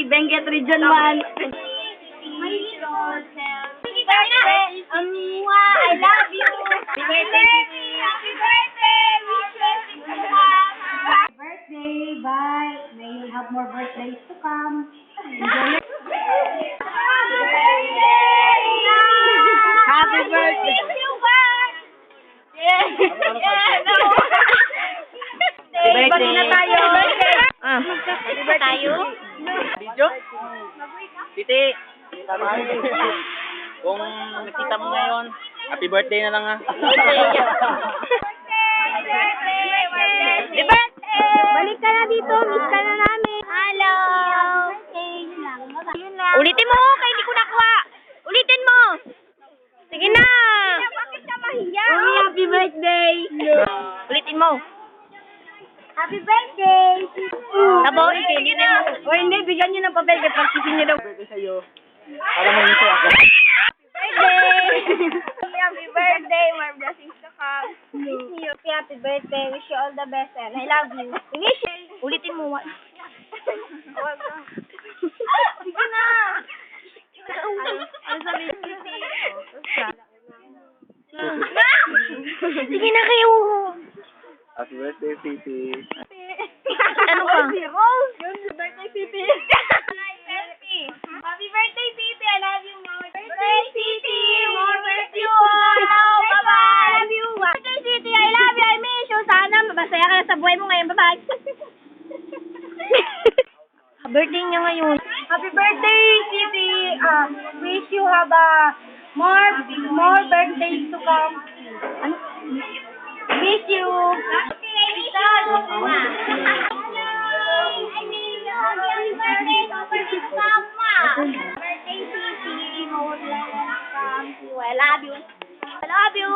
City, Benguet Region 1. I love you. Happy birthday. Happy birthday. Happy birthday. Bye. May you have more birthdays to come. Enjoy. Happy birthday. Yeah. Birthday na tayo. Happy birthday tayo. Video? Titi, kung nakita mo ngayon, happy birthday na lang ha. Happy birthday! Balik ka na dito, miss ka na namin. Hello! Ulitin mo, kaya hindi ko nakuha. Ulitin mo! Sige na! Bakit ka mahiya? Happy birthday! Ulitin mo. Happy birthday! Tabo, hindi na mo. O hindi, bigyan nyo ng papel kaya pagsisin nyo daw. Birthday sa'yo. Para mag-ito ako. Happy birthday! More blessings to come. Happy birthday. Wish you all the best and I love you. Wish you. Ulitin mo. Sige na. Ano sabihin? Sige na kayo. Happy birthday, Titi. Ano pa? Si Rose. Yun, birthday, Titi. Happy birthday, Titi. I love you, Mama. Birthday, Titi. More birthday you. Bye-bye. I love you. Birthday, Titi. I love you. I miss you. Sana mabasaya ka sa buhay mo ngayon. Bye-bye. Birthday niya ngayon. Happy birthday, Titi. Wish you have more birthdays to come. Ano? Miss you. Birthday, Titi. I love you. I love you.